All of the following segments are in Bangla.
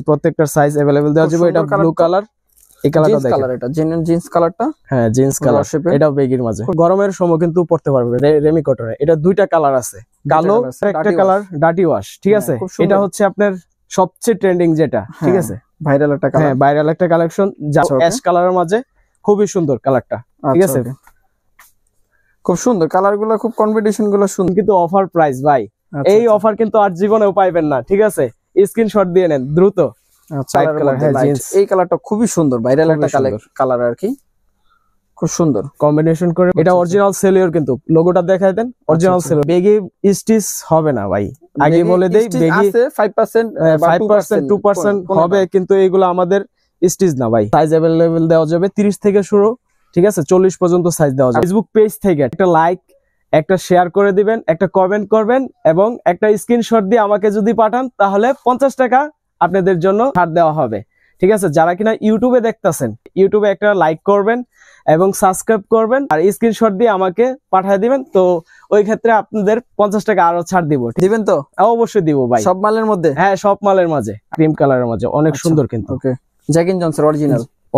প্রত্যেকটার সাইজ अवेलेबल দেওয়া যাবে। এটা ব্লু কালার, এই কালারটা দেখেন, কালার এটা জেনুইন জিন্স কালারটা। হ্যাঁ জিন্স কালার, এটাও বেগির মাঝে গরমের সময় কিন্তু পড়তে পারবে। রেমি কটনের এটা দুইটা কালার আছে, কালো একটা কালার ডার্টি ওয়াশ, ঠিক আছে। এটা হচ্ছে আপনার সবচেয়ে ট্রেন্ডিং যেটা, ঠিক আছে, ভাইরাল একটা কালার, হ্যাঁ ভাইরাল একটা কালেকশন, অ্যাশ কালারের মাঝে খুবই সুন্দর কালারটা, ঠিক আছে। খুব সুন্দর কালারগুলো, খুব কম্বিনেশন গুলো সুন্দর, কিন্তু অফার প্রাইস ভাই, এই অফার কিন্তু আর জীবনেও পাইবেন না, ঠিক আছে। স্ক্রিনশট দিয়ে নেন দ্রুত। এই কালারটা খুবই সুন্দর, ভাইরাল একটা কালার আর কি, খুব সুন্দর কম্বিনেশন করে। এটা অরিজিনাল সেলিয়র, কিন্তু লোগোটা দেখাই দেন, অরিজিনাল সেলিয়র। বেগি স্টিচ হবে না ভাই, আগে বলে দেই, বেগি আছে 5% 5% 2% হবে, কিন্তু এইগুলো আমাদের স্টিচ না ভাই। সাইজ अवेलेबल দেওয়া যাবে 30 থেকে শুরু, ঠিক আছে, 40 পর্যন্ত সাইজ দেওয়া যাবে। ফেসবুক পেজ থেকে একটা লাইক, একটা শেয়ার করে দিবেন, একটা কমেন্ট করবেন এবং একটা স্ক্রিনশট দিয়ে আমাকে যদি পাঠান তাহলে 50 টাকা আপনাদের জন্য ছাড় দেওয়া হবে, ঠিক আছে। যারা কিনা ইউটিউবে দেখতেছেন, ইউটিউবে একটা লাইক করবেন এবং সাবস্ক্রাইব করবেন আর স্ক্রিনশট দিয়ে আমাকে পাঠিয়ে দিবেন, তো ওই ক্ষেত্রে আপনাদের 50 টাকা আরো ছাড় দিব। দিবেন তো? অবশ্যই দিব ভাই। সব মালের মধ্যে? হ্যাঁ সব মালের মাঝে, ক্রিম কালারের মাঝে, অনেক সুন্দর কিন্তু। Okay, Jack and Johnson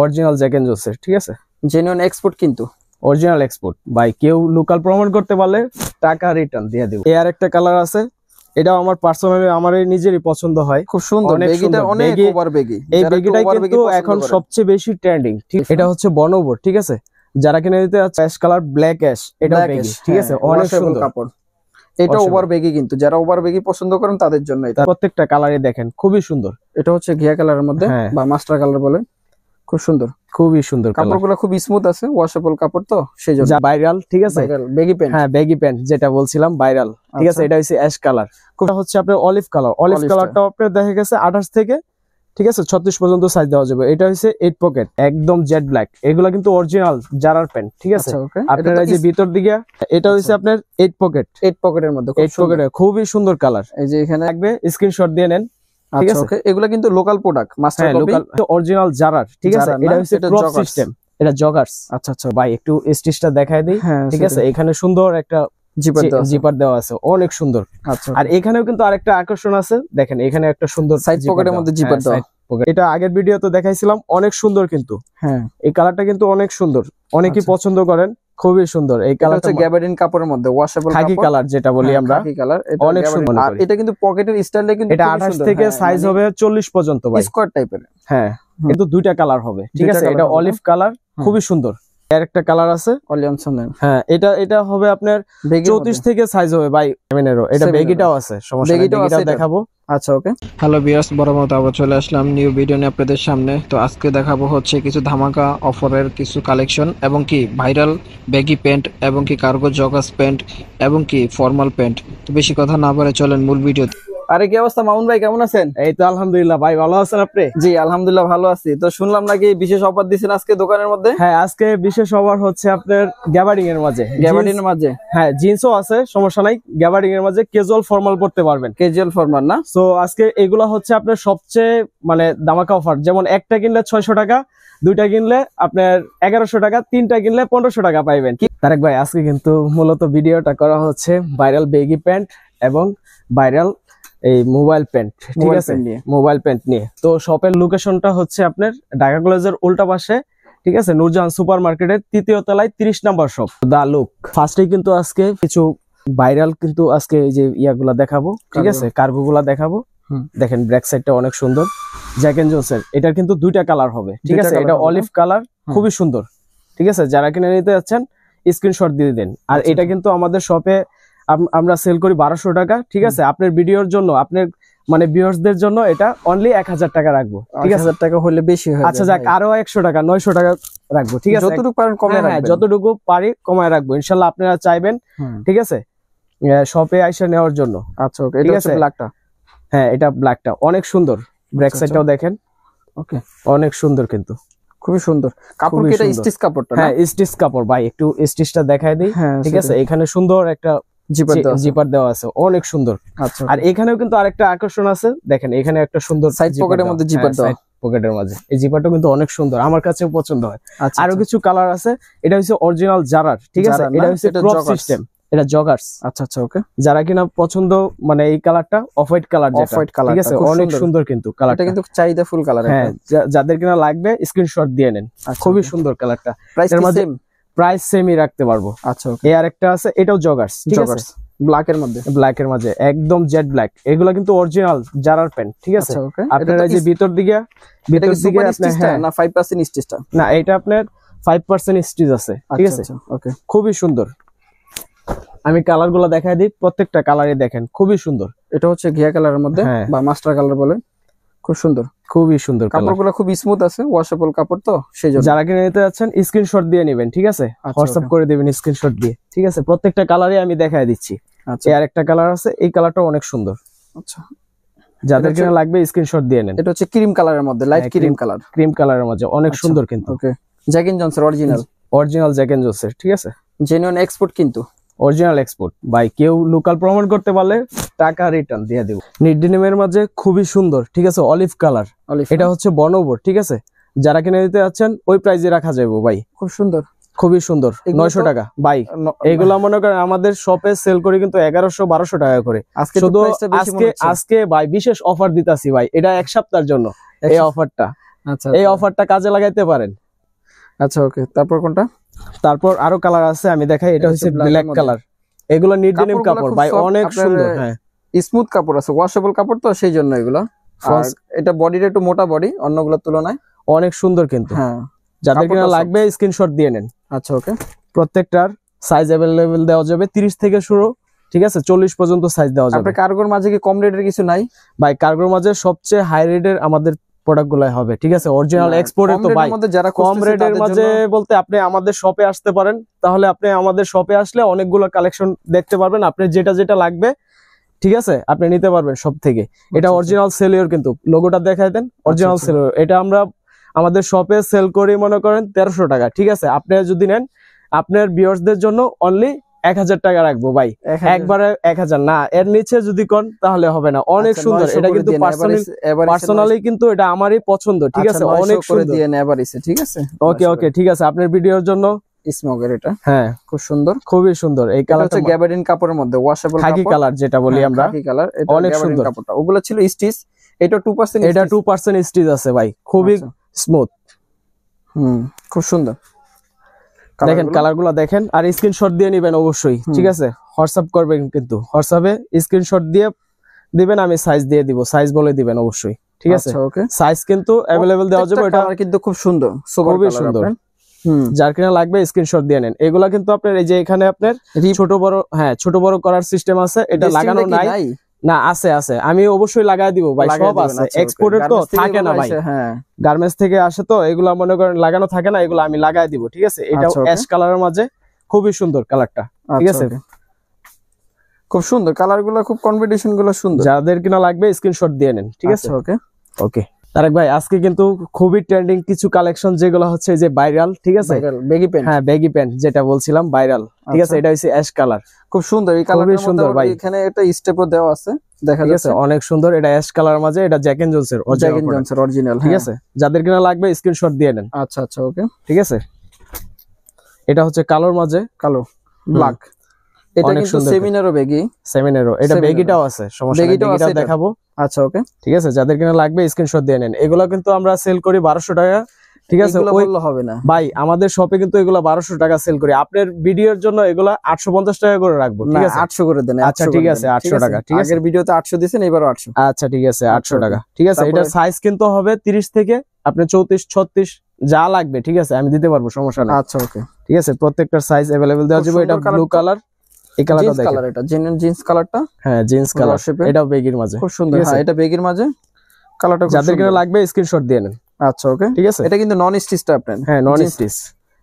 original Jack and Johnson, ঠিক আছে, জেনুইন এক্সপোর্ট, কিন্তু অরিজিনাল এক্সপোর্ট ভাই। কেউ লোকাল প্রমাণ করতে পারলে টাকা রিটার্ন দিয়ে দেব। এর একটা কালার আছে, এটাও আমার পার্সোনালি আমার নিজেরই পছন্দ হয়, খুব সুন্দর। বেগিটা অনেক ওভার বেগি, এই বেগিটাই কিন্তু এখন সবচেয়ে বেশি ট্রেন্ডিং, ঠিক। এটা হচ্ছে বনবোর, ঠিক আছে। যারা কিনে দিতে যাচ্ছে অ্যাশ কালার, ব্ল্যাক অ্যাশ, এটা বেগি, ঠিক আছে, অনেক সুন্দর কাপড়। এটা ওভার বেগি, কিন্তু যারা ওভার বেগি পছন্দ করেন তাদের জন্য এটা। প্রত্যেকটা কালারই দেখেন খুবই সুন্দর। এটা হচ্ছে ঘিয়া কালারের মধ্যে বা মাস্টার কালার বলে, খুব সুন্দর, খুবই সুন্দর। কাপড়গুলো খুব স্মুথ আছে, ওয়াশেবল কাপড়, তো সেই জন্য ভাইরাল, ঠিক আছে। বেগি প্যান্ট, হ্যাঁ বেগি প্যান্ট যেটা বলছিলাম, ভাইরাল, ঠিক আছে। এটা হচ্ছে অ্যাশ কালার, এটা হচ্ছে আপনার অলিভ কালার। অলিভ কালারটাও আপনার দেখা গেছে 28 থেকে, ঠিক আছে, 36 পর্যন্ত সাইজ দেওয়া যাবে। এটা হচ্ছে 8 পকেট, একদম জেড ব্ল্যাক। এগুলো কিন্তু অরিজিনাল জারার প্যান্ট, ঠিক আছে। আপনারা যে ভিতর দিকে, এটা হচ্ছে আপনার 8 পকেটের মধ্যে, 8 পকেটের খুবই সুন্দর কালার। এই যে এখানে থাকবে, স্ক্রিনশট দিয়ে নেন, ঠিক আছে। এগুলা কিন্তু local product, master copy, original জারার, ঠিক আছে। এটা হচ্ছে ক্রপ সিস্টেম, এটা জগার্স। আচ্ছা আচ্ছা ভাই, একটু স্টিচটা দেখাই দেই, ঠিক আছে। এখানে সুন্দর একটা জিপার দেওয়া আছে, অনেক সুন্দর। আচ্ছা, আর এখানেও কিন্তু আরেকটা আকর্ষণ আছে, দেখেন এখানে একটা সুন্দর সাইড পকেটের মধ্যে জিপার দেওয়া। এটা আগের ভিডিওতে দেখাইছিলাম, অনেক সুন্দর কিন্তু। হ্যাঁ এই কালারটা কিন্তু অনেক সুন্দর, অনেকেই পছন্দ করেন, খুবই সুন্দর। এই কালারটা গ্যাবার্ডিন কাপড়ের মধ্যে, ওয়াশেবল খাকি কালার যেটা বলি আমরা, খাকি কালার, অনেক সুন্দর। আর এটা কিন্তু পকেটের স্টাইলে কিন্তু এটা 28 থেকে সাইজ হবে 40 পর্যন্ত ভাই, স্কোয়ার টাইপের। হ্যাঁ কিন্তু দুইটা কালার হবে, ঠিক আছে। এটা অলিভ কালার, খুবই সুন্দর। এর একটা কালার আছে অলিয়ামসনের, হ্যাঁ এটা হবে আপনার 34 থেকে সাইজ হবে ভাই। এটা বেগিটাও আছে, সমস্যা নেই, বেগিটাও দেখাবো। আচ্ছা ওকে। হ্যালো ভিউয়ার্স, বড় মতো আবার চলে আসলাম নিউ ভিডিও নিয়ে আপনাদের সামনে। তো আজকে দেখাবো হচ্ছে কিছু ধামাকা অফারের কিছু কালেকশন, এবং কি ভাইরাল বেগি প্যান্ট, এবং কি কার্গো জগার্স প্যান্ট, এবং কি ফর্মাল প্যান্ট। তো বেশি কথা না বলে চলেন মূল ভিডিওতে। আরে কি অবস্থা মামুন ভাই, কেমন আছেন? এই তো আলহামদুলিল্লাহ ভাই, ভালো আছেন আপনি? জি আলহামদুলিল্লাহ ভালো আছি। তো শুনলাম নাকি বিশেষ অফার দিচ্ছেন আজকে দোকানের মধ্যে? হ্যাঁ আজকে বিশেষ অফার হচ্ছে আপনার গ্যাবার্ডিং এর মাঝে। হ্যাঁ জিন্সও আছে, সমস্যা নাই। গ্যাবার্ডিং এর মাঝে ক্যাজুয়াল ফর্মাল পড়তে পারবেন, ক্যাজুয়াল ফর্মাল না। সো আজকে এগুলা হচ্ছে আপনার সবচেয়ে মানে ধামাকা অফার। যেমন একটা কিনলে 600 টাকা, দুইটা কিনলে আপনার 1100 টাকা, তিনটা কিনলে 1500 টাকা পাইবেন। তারেক ভাই আজকে কিন্তু মূলত ভিডিওটা করা হচ্ছে ভাইরাল বেগি প্যান্ট এবং ভাইরাল এই মোবাইল প্যান্ট, ঠিক আছে, মোবাইল প্যান্ট নিয়ে। তো শপের লোকেশনটা হচ্ছে আপনার ঢাকা কলেজের উল্টা পাশে, ঠিক আছে, নূরজাহান সুপার মার্কেটের 3য় তলায় 30 নম্বর শপ, দা লুক। ফার্স্টে কিন্তু আজকে কিছু ভাইরাল কিন্তু আজকে এই যে ইয়াগুলা দেখাবো, ঠিক আছে, কার্গো গুলা দেখাবো। দেখেন ব্যাক সাইডটা অনেক সুন্দর, জ্যাক এন্ড জনসন। এটার কিন্তু দুইটা কালার হবে, ঠিক আছে। এটা অলিভ কালার, খুবই সুন্দর, ঠিক আছে। যারা কিনে নিতে যাচ্ছেন স্ক্রিনশট দিয়ে দেন। আর এটা কিন্তু আমাদের শপে আমরা সেল করি 1200 টাকা, ঠিক আছে। আপনার ভিডিওর জন্য, আপনার মানে ভিউয়ার্সদের জন্য এটা অনলি 1000 টাকা রাখবো, ঠিক আছে। 1000 টাকা হলে বেশি হয়। আচ্ছা যাক, আরো 100 টাকা, 900 টাকা রাখবো, ঠিক আছে। যতটুকু পারেন কমায় রাখবেন, যতটুকু পারি কমায় রাখবো ইনশাআল্লাহ, আপনারা চাইবেন, ঠিক আছে, শপে আইসা নেওয়ার জন্য। আচ্ছা ওকে, এটা হচ্ছে ব্ল্যাকটা। হ্যাঁ এটা ব্ল্যাকটা অনেক সুন্দর, ব্যাক সাইডটাও দেখেন, ওকে, অনেক সুন্দর কিন্তু, খুবই সুন্দর কাপড়। কি এটা স্টিচ কাপড়টা? হ্যাঁ স্টিচ কাপড় ভাই, একটু স্টিচটা দেখাই দিই, ঠিক আছে। এখানে সুন্দর একটা জিপার দেওয়া আছে, অনেক সুন্দর। আচ্ছা, আর এখানেও কিন্তু আরেকটা আকর্ষণ আছে, দেখেন এখানে একটা সুন্দর সাইড পকেটের মধ্যে জিপার দেওয়া, পকেটের মাঝে। এই জিপারটা কিন্তু অনেক সুন্দর, আমার কাছেও পছন্দ হয়। আরো কিছু কালার আছে। এটা হচ্ছে অরিজিনাল জারার, ঠিক আছে। এটা হচ্ছে ক্রপ সিস্টেম, এটা জগার্স। আচ্ছা আচ্ছা ওকে। যারা কিনা পছন্দ মানে এই কালারটা off white colour, off white colour, ঠিক আছে, অনেক সুন্দর কিন্তু এটা কালারটা, কিন্তু চাহিদা ফুল কালার। হ্যাঁ, যাদের কিনা লাগবে স্ক্রিনশট দিয়ে নেন। খুবই সুন্দর কালারটা। প্রাইস এর মধ্যে সেম? প্রাইস সেমই রাখতে পারবো। আচ্ছা ওকে। এই আরেকটা আছে, এটাও জগার্স, ঠিক আছে, ব্ল্যাক এর মধ্যে, ব্ল্যাক এর মাঝে একদম জেড ব্ল্যাক। এগুলা কিন্তু অরিজিনাল জারার প্যান্ট, ঠিক আছে। আচ্ছা ওকে। আপনারা যে ভিতর দিকে আপনি, হ্যাঁ না 5% স্টিচটা? না, এটা আপনার 5% স্টিচ আছে, ঠিক আছে। ওকে, খুবই সুন্দর। আমি কালার গুলো দেখাই দিই, প্রত্যেকটা কালারে দেখেন খুবই সুন্দর। এটা হচ্ছে ঘিয়া কালারের মধ্যে বা মাস্টার কালার বলে, খুব সুন্দর, খুবই সুন্দর। কাপড়গুলো খুব স্মুথ আছে, ওয়াশেবল কাপড়, তো সেই জন্য যারা কিনে নিতে যাচ্ছেন স্ক্রিনশট দিয়ে নেবেন, ঠিক আছে, হোয়াটসঅ্যাপ করে দিবেন স্ক্রিনশট দিয়ে, ঠিক আছে। প্রত্যেকটা কালারে আমি দেখাই দিচ্ছি। এই আরেকটা কালার আছে, এই কালারটা অনেক সুন্দর। আচ্ছা, যাদের কিনা লাগবে স্ক্রিনশট দিয়ে নেন। এটা হচ্ছে ক্রিম কালারের মধ্যে, লাইট ক্রিম কালার, ক্রিম কালারের মধ্যে অনেক সুন্দর কিন্তু। Okay, Jack and Johnson original Jack and জোন্সের, ঠিক আছে, জেনুইন এক্সপোর্ট, কিন্তু অরিজিনাল এক্সপোর্ট। ভাই কেউ লোকাল প্রমাণ করতে পারলে টাকা রিটার্ন দিয়ে দেব। নিডডিনিমের মাঝে খুবই সুন্দর, ঠিক আছে, অলিভ কালার। এটা হচ্ছে বর্ণবোর, ঠিক আছে। যারা কিনে দিতে যাচ্ছেন ওই প্রাইজে রাখা যাবে ভাই। খুব সুন্দর, খুবই সুন্দর। 900 টাকা ভাই। এগুলো মনে করেন আমাদের শপে সেল করি কিন্তু 1100-1200 টাকা করে। শুধু আজকে ভাই বিশেষ অফার দিতাছি ভাই, এটা এক সপ্তাহের জন্য এই অফারটা। আচ্ছা, এই অফারটা কাজে লাগাইতে পারেন। আচ্ছা ওকে। তারপর কোনটা? তারপর আরো কালার আছে, আমি দেখাই। এটা হচ্ছে ব্ল্যাক কালার। এগুলো নিডডিনিম কাপড় ভাই, অনেক সুন্দর। হ্যাঁ, স্মুথ কাপড় আছে, ওয়াশেবল কাপড়, তো সেই জন্য এগুলো। এটা বডিটা একটু মোটা বডি অন্যগুলোর তুলনায়, অনেক সুন্দর কিন্তু। হ্যাঁ, যাদের কিনা লাগবে স্ক্রিনশট দিয়ে নেন। আচ্ছা ওকে। প্রত্যেকটার সাইজ अवेलेबल দেওয়া যাবে, 30 থেকে শুরু, ঠিক আছে, 40 পর্যন্ত সাইজ দেওয়া যাবে। আপনার কার্গোর মাঝে কি কম রেটের কিছু নাই? ভাই কার্গোর মাঝে সবচেয়ে হাই রেটের আমাদের প্রোডাক্ট গুলাই হবে, ঠিক আছে, অরিজিনাল এক্সপোর্টের। তো ভাই যারা কম রেটের মাঝে বলতে আপনি আমাদের শপে আসতে পারেন, তাহলে আপনি আমাদের শপে আসলে অনেকগুলো কালেকশন দেখতে পারবেন। আপনি যেটা যেটা লাগবে, ঠিক আছে, আপনি নিতে পারবেন সব থেকে। এটা অরিজিনাল সেলিওর, কিন্তু লোগোটা দেখাই দেন, অরিজিনাল সেলিওর। এটা আমরা আমাদের শপে সেল করি মনে করেন 1300 টাকা, ঠিক আছে। আপনি যদি নেন আপনার ভিউয়ার্সদের জন্য অনলি 1000 টাকা রাখবো ভাই, একবারে 1000 না, এর নিচে যদি কোন তাহলে হবে না। অনেক সুন্দর। এটা কিন্তু পার্সোনালি কিন্তু এটা আমারই পছন্দ, ঠিক আছে, অনেক সুন্দর। ঠিক আছে, ওকে ওকে, ঠিক আছে। আপনার ভিডিওর জন্য স্মোকের এটা, হ্যাঁ, খুব সুন্দর, খুবই সুন্দর। এই কালারটা হচ্ছে গ্যাবার্ডিন কাপড়ের মধ্যে, ওয়াশেবল খাকি কালার যেটা বলি আমরা, খাকি কালার। এটা অনেক সুন্দর কাপড়টা, ওগুলো ছিল স্টিচ, এটা 2%, এটা 2% স্টিচ আছে ভাই, খুবই স্মুথ। খুব সুন্দর। দেখেন কালারগুলো দেখেন, আর স্ক্রিনশট দিয়ে নেবেন অবশ্যই, ঠিক আছে। হোয়াটসঅ্যাপ করবেন, কিন্তু হোয়াটসঅ্যাপে স্ক্রিনশট দিয়ে দিবেন, আমি সাইজ দিয়ে দিব, সাইজ বলে দিবেন অবশ্যই, ঠিক আছে। সাইজ কিন্তু अवेलेबल দেওয়া যাবে। এটা কিন্তু খুব সুন্দর, খুবই সুন্দর। যার কিনা লাগবে স্ক্রিনশট দিয়ে নেন। এগুলা কিন্তু আপনার এই যে এখানে আপনার ছোট বড়, হ্যাঁ, ছোট বড় করার সিস্টেম আছে। এটা লাগানো নাই না, আছে আছে, আমি অবশ্যই লাগাই দিব ভাই, সব আছে। এক্সপোর্টের তো থাকে না ভাই, গার্মেন্টস থেকে আসে, তো এগুলা মনে করেন লাগানো থাকে না, এগুলো আমি লাগাই দিব, ঠিক আছে। এটাও অ্যাশ কালারের মাঝে খুবই সুন্দর কালারটা, ঠিক আছে, খুব সুন্দর কালার গুলো, খুব কম্বিনেশন গুলো সুন্দর। যাদের কিনা লাগবে স্ক্রিনশট দিয়ে নেন, ঠিক আছে। ওকে ওকে তারেক ভাই, আজকে কিন্তু খুবই ট্রেন্ডিং কিছু কালেকশন, যেগুলো হচ্ছে যে ভাইরাল, ঠিক আছে, বেগি প্যান্ট। হ্যাঁ, বেগি প্যান্ট যেটা বলছিলাম ভাইরাল, ঠিক আছে। এটা হচ্ছে অ্যাশ কালার, খুব সুন্দর। এই কালারটা সুন্দর ভাই, এখানে একটা স্টেপও দেওয়া আছে, দেখা যাচ্ছে, অনেক সুন্দর। এটা অ্যাশ কালারের মাঝে, এটা জ্যাক এন্ড জোন্সের অরিজিনাল, ঠিক আছে। যাদের কিনা লাগবে স্ক্রিনশট দিয়ে নেন। আচ্ছা আচ্ছা ওকে, ঠিক আছে। এটা হচ্ছে কালোর মাঝে, কালো ব্ল্যাক। এটা কিন্তু সেমিনারও বেগি, সেমিনারও। এটা বেগিটাও আছে, সমস্যা নেই, বেগিটাও দেখাবো। আচ্ছা ওকে, ঠিক আছে। যাদের কিনা লাগবে স্ক্রিনশট দিয়ে নেন। এগুলো কিন্তু আমরা সেল করি 1200 টাকা, ঠিক আছে। ওই হবে না ভাই, আমাদের শপে কিন্তু এগুলো 1200 টাকা সেল করি। আপনার ভিডিওর জন্য এগুলো 850 টাকা করে রাখবো, ঠিক আছে। 800 করে দেন। আচ্ছা ঠিক আছে, 800 টাকা, ঠিক আছে। আগের ভিডিওতে 800 দিবেন, এবারও 800। আচ্ছা ঠিক আছে, 800 টাকা, ঠিক আছে। এটা সাইজ কিন্তু হবে 30 থেকে আপনি 34 36 যা লাগবে, ঠিক আছে, আমি দিতে পারবো, সমস্যা নেই। আচ্ছা ওকে, ঠিক আছে। প্রত্যেকটার সাইজ अवेलेबल দেওয়া যাবে। এটা ব্লু কালার, এই কালারটা দেখেন, এটা জেনুইন জিন্স কালারটা, হ্যাঁ, জিন্স কালার। এটাও বেগির মাঝে, খুব সুন্দর। হ্যাঁ, এটা বেগির মাঝে কালারটা। যাদের কিনা লাগবে স্ক্রিনশট দিয়ে নেন। আচ্ছা ওকে, ঠিক আছে। এটা কিন্তু নন স্টিচটা আপনার, হ্যাঁ, নন স্টিচ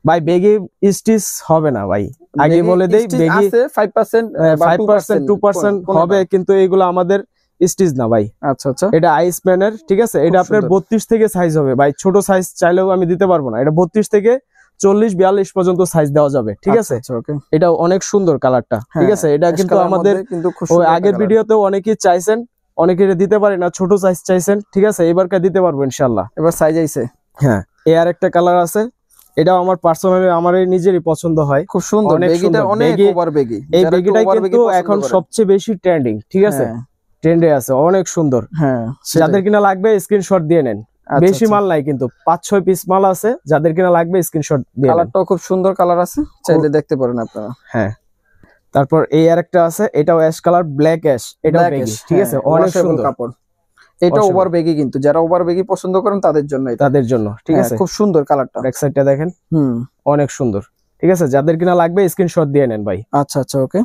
ভাই। বেগি স্টিচ হবে না ভাই, আগে বলে দেই। বেগি আছে 5% 2% হবে, কিন্তু এগুলো আমাদের স্টিচ না ভাই। আচ্ছা আচ্ছা, এটা আইস ম্যানের, ঠিক আছে। এটা আপনার 32 থেকে সাইজ হবে ভাই, ছোট সাইজ চাইলেও আমি দিতে পারবো না। এটা 32 থেকে 40-42 পর্যন্ত সাইজ দেওয়া যাবে, ঠিক আছে। এটা অনেক সুন্দর কালারটা, ঠিক আছে। এটা কিন্তু আমাদের ওই আগের ভিডিওতেও অনেকেই চাইছেন, অনেকে দিতে পারে না, ছোট সাইজ চাইছেন, ঠিক আছে। এবারকার দিতে পারবো ইনশাআল্লাহ। এবার সাইজ আইছে, হ্যাঁ। এই আর একটা কালার আছে, এটাও আমার পার্সোনালি আমার নিজেরই পছন্দ হয়। খুব সুন্দর, অনেক বেগিটা সুন্দর। অনেক বেগি- ওভার বেগি, এই যারা একটু বেগিটাই over কিন্তু বেগি পছন্দ এখন করেন। সবচেয়ে বেশি ট্রেন্ডিং, ঠিক আছে, হ্যাঁ, ট্রেন্ডে আছে, অনেক সুন্দর। হ্যাঁ, যাদের কিনা লাগবে স্ক্রিনশট দিয়ে নেন। আচ্ছা, বেশি আচ্ছা। মাল নাই কিন্তু 5-6 পিস মাল আছে, যাদের কিনা লাগবে স্ক্রিনশট দিয়ে নেন। কালারটাও খুব সুন্দর কালার আছে, চাইলে দেখতে পারেন আপনারা। হ্যাঁ, তারপর এই আরেকটা আছে, এটাও অ্যাশ কালার, ব্ল্যাক অ্যাশ, এটাও Black বেগি, ash, ঠিক হ্যাঁ, আছে, অনেক washable সুন্দর কাপড়। এটা Washable। ওভার বেগি, কিন্তু যারা ওভার বেগি পছন্দ করেন তাদের জন্য এটা। তাদের জন্য, ঠিক হ্যাঁ, আছে। খুব সুন্দর কালারটা। ব্যাক সাইডটা দেখেন, হুম, অনেক সুন্দর, ঠিক আছে, যাদের কিনা লাগবে স্ক্রিনশট দিয়ে নেন ভাই। আচ্ছা, আচ্ছা, ওকে।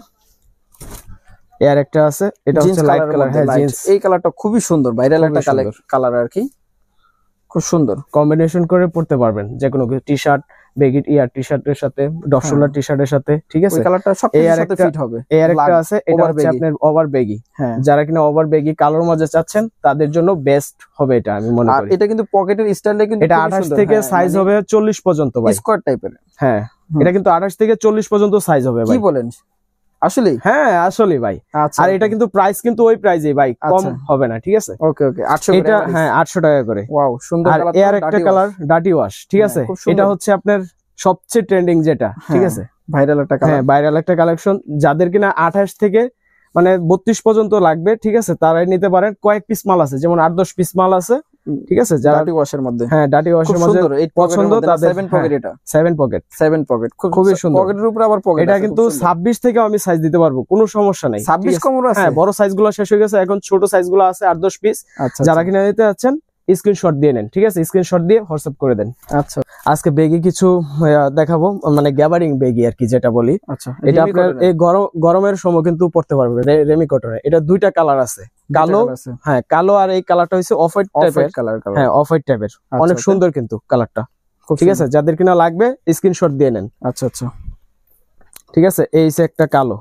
এই আরেকটা আছে, এটা জিন্স হচ্ছে লাইট কালারের কালার, মধ্যে হ্যাঁ light। জিন্স, এই কালারটা খুবই সুন্দর, ভাইরাল খুবই একটা সুন্দর। কালার আর কি, খুব সুন্দর। কম্বিনেশন করে পড়তে পারবেন যে কোনো টি শার্ট, বেগি টি শার্টের সাথে, ডফ শোল্ডার টি শার্টের সাথে, ঠিক আছে। ওই কালারটা এই সবকিছুর সাথে আরেকটা- ফিট হবে। এই আরেকটা আছে, এটা over হচ্ছে baggy। আপনার ওভার বেগি। হ্যাঁ, যারা কিনা ওভার বেগি কালোর মাঝে চাচ্ছেন তাদের জন্য বেস্ট হবে এটা, আমি মনে আর করি। এটা কিন্তু পকেটের স্টাইলে কিন্তু এটা 28 থেকে সাইজ হবে 40 পর্যন্ত ভাই। স্কোয়ার টাইপের। হ্যাঁ, হুম। এটা কিন্তু 28 থেকে 40 পর্যন্ত সাইজ হবে কি ভাই। বলেন, আসলে? হ্যাঁ আসলে ভাই। আচ্ছা, আর এটা কিন্তু প্রাইস কিন্তু ওই প্রাইসেই ভাই, কম আচ্ছা। হবে না, ঠিক আছে। ওকে, ওকে, 800 এটা হ্যাঁ 800 টাকা করে। ওয়াও, সুন্দর আর কালার। এর একটা কালার ডাটি ওয়াশ, ঠিক হ্যাঁ, আছে। খুব সুন্দর। এটা হচ্ছে আপনার সবচেয়ে ট্রেন্ডিং যেটা, ঠিক আছে, ভাইরাল একটা হ্যাঁ কালার। ভাইরাল একটা কালেকশন। যাদের কিনা 28 থেকে মানে 32 পর্যন্ত লাগবে, ঠিক আছে, তারাই নিতে পারেন। কয়েক পিস মাল আছে, যেমন 8-10 পিস মাল আছে, ঠিক আছে, যারা ডাটি ওয়াশের মধ্যে। হ্যাঁ ডাটি খুব ওয়াশের মধ্যে সুন্দর, 8 পছন্দ তাদের, 7 পকেট। এটা 7 পকেট, 7 পকেট, খুবই সুন্দর। পকেটের উপরে আবার পকেট। এটা কিন্তু 26 থেকে আমি সাইজ দিতে পারবো, কোনো সমস্যা নাই। 26 কমর আছে। হ্যাঁ, বড় সাইজ গুলো শেষ হয়ে গেছে, এখন ছোট সাইজ গুলো আছে 8-10 পিস। আচ্ছা, যারা কিনা নিতে যাচ্ছেন স্ক্রিনশট দিয়ে নেন, ঠিক আছে, স্ক্রিনশট দিয়ে হোয়াটসঅ্যাপ করে দেন। আচ্ছা, আজকে বেগি কিছু দেখাবো, মানে গ্যাবারিং বেগি আর কি যেটা বলি। আচ্ছা। এটা আপনার এই গরমের সময় কিন্তু পড়তে পারবে, রেমি কটনে। এটা দুইটা কালার আছে, কালো, হ্যাঁ কালো, আর এই কালারটা হচ্ছে অফ হোয়াইট টাইপের কালার। হ্যাঁ, অফ হোয়াইট টাইপের, অনেক সুন্দর কিন্তু কালারটা, ঠিক আছে। যাদের কিনা লাগবে স্ক্রিনশট দিয়ে নেন। আচ্ছা, আচ্ছা, ঠিক আছে। এই যে একটা কালো,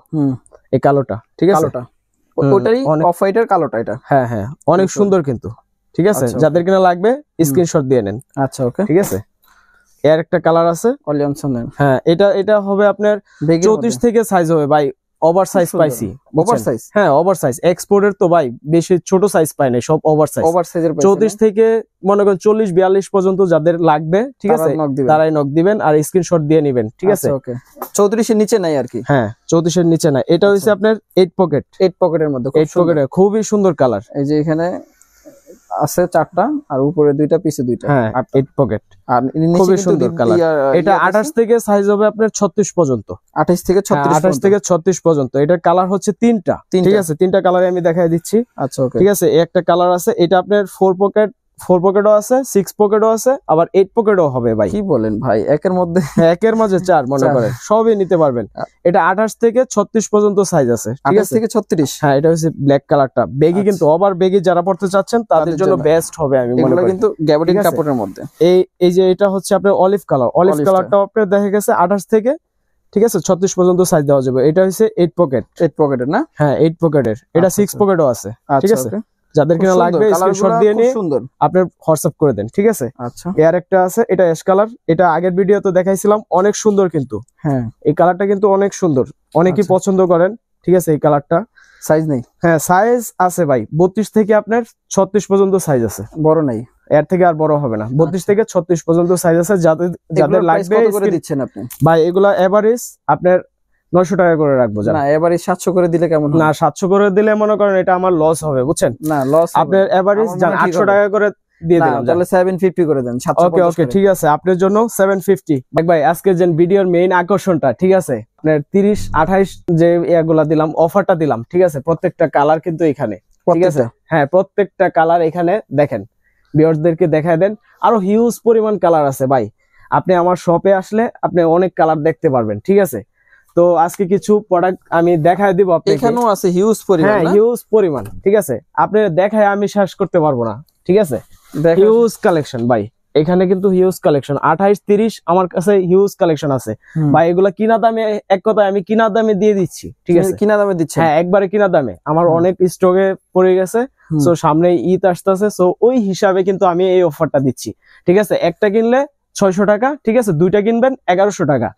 এই কালোটা, ঠিক আছে, কালোটা ওটাই অফ হোয়াইটের কালোটা এটা। হ্যাঁ হ্যাঁ, অনেক সুন্দর কিন্তু, ঠিক আছে। যাদের কিনা লাগবে স্ক্রিনশট দিয়ে নেন। আচ্ছা, ওকে, ঠিক আছে। এর একটা কালার আছে, অলিয়ানসন। হ্যাঁ, এটা হবে আপনার 34 থেকে সাইজ হবে ভাই, ওভার সাইজ পাইছি। Over size? হ্যাঁ, ওভার সাইজ। এক্সপোর্টের তো ভাই বেশি ছোট সাইজ পাই না, সব ওভার সাইজ। ওভার সাইজের 34 থেকে মনে করেন 40-42 পর্যন্ত যাদের লাগবে, ঠিক আছে, তারাই নক দিবেন আর স্ক্রিনশট দিয়ে নেবেন, ঠিক আছে। ওকে, 34 এর নিচে নাই আর কি। হ্যাঁ, 34 এর নিচে না। এটা হচ্ছে আপনার 8 পকেট, 8 পকেটের মধ্যে, 8 পকেটের খুবই সুন্দর কালার। এই যে এখানে আছে 4টা, আর উপরে 2টা, পিছে 2টা, হ্যাঁ, 8 পকেট, আর খুবই সুন্দর কালার। এটা 28 থেকে সাইজ হবে আপনার 36 পর্যন্ত, 28 থেকে 36 28 থেকে 36 পর্যন্ত। এটার কালার হচ্ছে 3টা, ঠিক আছে, 3টা কালারে আমি দেখাই দিচ্ছি। আচ্ছা, ওকে, ঠিক আছে। এই একটা কালার আছে, এটা আপনার 4 পকেটও আছে, 6 পকেটও আছে, আবার 8 পকেটও হবে ভাই। কি বলেন ভাই, একের মধ্যে? একের মাঝে 4 মনে করেন, সবই নিতে পারবেন। এটা 28 থেকে 36 পর্যন্ত সাইজ আছে, ঠিক 28 আছে। থেকে 36। হ্যাঁ, এটা হচ্ছে ব্ল্যাক কালারটা, বেগি কিন্তু ওভার বেগি যারা পড়তে চাচ্ছেন তাদের জন্য বেস্ট হবে, আমি মনে এগুলো করি। কিন্তু গ্যাবার্ডিন কাপড়ের মধ্যে। এই যে এটা হচ্ছে আপনার অলিভ কালার, অলিভ কালারটাও আপনার দেখা গেছে 28 থেকে, ঠিক আছে, 36 পর্যন্ত সাইজ দেওয়া যাবে। এটা হচ্ছে 8 পকেট, 8 পকেটের না? হ্যাঁ 8 পকেটের। এটা 6 পকেটও আছে, ঠিক আছে। যাদের কিনা লাগবে স্ক্রিনশট দিয়ে নিয়ে আপনার হোয়াটসঅ্যাপ করে দেন, ঠিক আছে। আচ্ছা, এর একটা আছে, এটা অ্যাশ কালার। এটা আগের ভিডিওতে দেখাইছিলাম, অনেক সুন্দর কিন্তু। হ্যাঁ, এই কালারটা কিন্তু অনেক সুন্দর, অনেকেই পছন্দ করেন, ঠিক আছে। এই কালারটা সাইজ নেই? হ্যাঁ, সাইজ আছে ভাই, 32 থেকে আপনার 36 পর্যন্ত সাইজ আছে, বড় নাই, এর থেকে আর বড় হবে না। 32 থেকে 36 পর্যন্ত সাইজ আছে। যাদের লাগবে কত করে দিচ্ছেন আপনি ভাই? এগুলা এভারেজ আপনার 900 টাকা করে রাখবো। না, এবারে 700 করে দিলে কেমন? না, 700 করে দিলে মনে করেন এটা আমার লস হবে, বুঝছেন। না, লস আপনার এভারেজ 800 টাকা করে দিয়ে দিলাম, তাহলে 750 করে দেন। ওকে ওকে, ঠিক আছে, আপনার জন্য 750। ভাই আজকে যে ভিডিওর মেইন আকর্ষণটা, ঠিক আছে, আপনার 30-28 যে এগুলা দিলাম, অফারটা দিলাম, ঠিক আছে। প্রত্যেকটা কালার কিন্তু এখানে, ঠিক আছে। হ্যাঁ, প্রত্যেকটা কালার এখানে দেখেন, ভিউয়ারদেরকে দেখায় দেন। আরো হিউজ পরিমাণ কালার আছে ভাই, আপনি আমার শপে আসলে আপনি অনেক কালার দেখতে পারবেন, ঠিক আছে। তো আজকে কিছু প্রোডাক্ট আমি দেখায় দিব আপনাকে। এখানেও আছে হিউজ পরিমাণ, হ্যাঁ হিউজ পরিমাণ, ঠিক আছে। আপনি দেখায় আমি শেষ করতে পারবো না, ঠিক আছে। হিউজ কালেকশন ভাই, এখানে কিন্তু হিউজ কালেকশন। 28-30 আমার কাছে হিউজ কালেকশন আছে ভাই। এগুলা কিনা দামে, এক কথায় আমি কিনা দামে দিয়ে দিচ্ছি, ঠিক আছে। কিনা দামে দিচ্ছি? হ্যাঁ, একবারে কিনা দামে। আমার অনেক স্টকে পড়ে গেছে, সো সামনে ঈদ আসতেছে, সো ওই হিসাবে কিন্তু আমি এই অফারটা দিচ্ছি, ঠিক আছে। একটা কিনলে 600 টাকা, ঠিক আছে। দুইটা কিনবেন 1100 টাকা,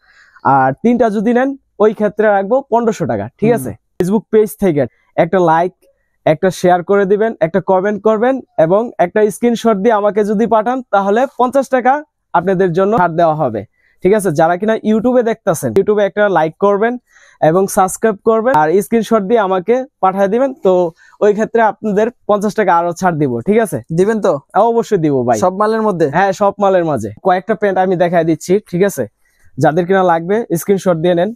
আর 3টা যদি নেন ওই ক্ষেত্রে রাখবো 1500 টাকা, ঠিক আছে। ফেসবুক পেজ থেকে একটা লাইক, একটা শেয়ার করে দিবেন, একটা কমেন্ট করবেন, এবং একটা স্ক্রিনশট দিয়ে আমাকে যদি পাঠান তাহলে 50 টাকা আপনাদের জন্য ছাড় দেওয়া হবে, ঠিক আছে, যারা কিনা ইউটিউবে দেখতেছেন, ইউটিউবে একটা লাইক করবেন এবং সাবস্ক্রাইব করবেন আর স্ক্রিনশট দিয়ে আমাকে পাঠিয়ে দিবেন। তো ওই ক্ষেত্রে আপনাদের 50 টাকা আরো ছাড় দিব। ঠিক আছে, দিবেন তো? অবশ্যই দিব ভাই। সব মালের মধ্যে? হ্যাঁ, সব মালের মাঝে। কয়েকটা প্যান্ট আমি দেখাই দিচ্ছি, ঠিক আছে, যাদের কিনা লাগবে স্ক্রিনশট দিয়ে নেন।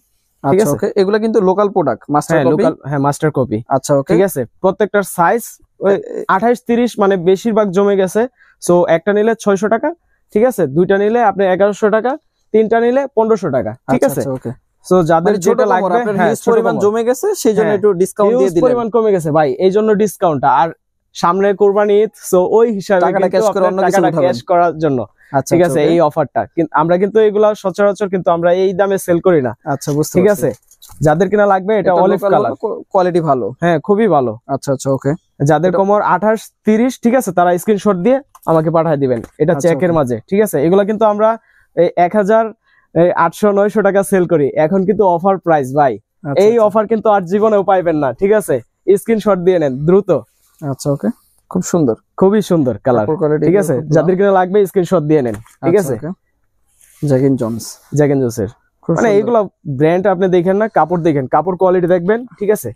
ঠিক আচ্ছা আছে, ওকে, এগুলা কিন্তু লোকাল প্রোডাক্ট, মাস্টার কপি। হ্যাঁ, মাস্টার কপি। আচ্ছা ওকে, ঠিক আছে, প্রত্যেকটার সাইজ ওই 28-30 মানে বেশিরভাগ জমে গেছে। সো একটা নিলে 600 টাকা, ঠিক আছে, দুইটা নিলে আপনি 1100 টাকা, তিনটা নিলে 1500 টাকা। ঠিক আছে, ওকে। সো যাদের যেটা লাগবে, হ্যাঁ, হিউজ পরিমাণ জমে গেছে, সেইজন্য একটু ডিসকাউন্ট দিয়ে দিলেন। পরিমাণ কমে গেছে ভাই, এই জন্য ডিসকাউন্টটা। আর সামনে কুরবানি ঈদ, সো ওই হিসাবে টাকাটা ক্যাশ করে অন্য কিছু উঠাবেন। ক্যাশ করার জন্য, ঠিক আছে, এই অফারটা। আমরা কিন্তু এগুলা সচরাচর কিন্তু আমরা এই দামে সেল করি না। আচ্ছা, বুঝতে ঠিক আছে, যাদের কিনা লাগবে, এটা অলিভ কালার, কোয়ালিটি ভালো। হ্যাঁ, খুবই ভালো। আচ্ছা আচ্ছা ওকে, যাদের কোমর 28-30, ঠিক আছে, তারা স্ক্রিনশট দিয়ে আমাকে পাঠিয়ে দিবেন। এটা চেকের মাঝে, ঠিক আছে। এগুলা কিন্তু আমরা 1800-900 টাকা সেল করি, এখন কিন্তু অফার প্রাইস ভাই। এই অফার কিন্তু আর জীবনেও পাইবেন না। ঠিক আছে, স্ক্রিনশট দিয়ে নেন দ্রুত। আচ্ছা ওকে, খুব সুন্দর, খুবই সুন্দর কালার। ঠিক আছে, যাদের কিনা লাগবে স্ক্রিনশট দিয়ে নেন। ঠিক আছে, Jack and Jones, Jack and জোসের, মানে এইগুলা ব্র্যান্ড আপনি দেখেন না, কাপড় দেখেন, কাপড় কোয়ালিটি দেখবেন। ঠিক আছে,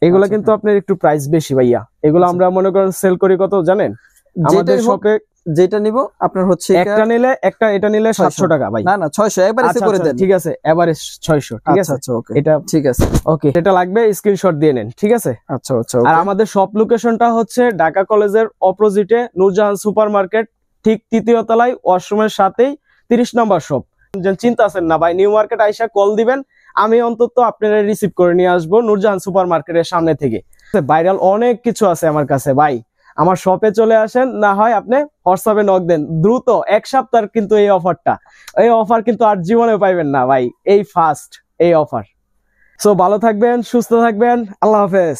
এগুলা কিন্তু আপনার একটু প্রাইস বেশি ভাইয়া। এগুলো আমরা মনে করেন সেল করি কত জানেন? আমাদের শপে যেটা নিব আপনার হচ্ছে একটা নিলে এটা নিলে 700 টাকা ভাই। না 600 এভারেজ করে দেন। ঠিক আছে, এভারেজ 600। ঠিক আছে, আচ্ছা ওকে, এটা ঠিক আছে ওকে। এটা লাগবে স্ক্রিনশট দিয়ে নেন। ঠিক আছে, আচ্ছা আচ্ছা। আর আমাদের শপ লোকেশনটা হচ্ছে ঢাকা কলেজের অপোজিটে নূরজাহান সুপার মার্কেট, ঠিক 3য় তলায়, ওয়াশরুমের সাথেই 30 নম্বর শপ। চিন্তা আছেন না ভাই, নিউ মার্কেট আইসা কল দিবেন, আমি অন্তত আপনারা রিসিভ করে নিয়ে আসবো নূরজাহান সুপার মার্কেটের সামনে থেকে। ভাইরাল অনেক কিছু আছে আমার কাছে ভাই, আমার শপে চলে আসেন, না হয় আপনি হোয়াটসঅ্যাপে নক দেন দ্রুত। 1 সপ্তাহ কিন্তু এই অফারটা, এই অফার কিন্তু আর জীবনে পাইবেন না ভাই, এই ফার্স্ট এই অফার। সো ভালো থাকবেন, সুস্থ থাকবেন, আল্লাহ হাফেজ।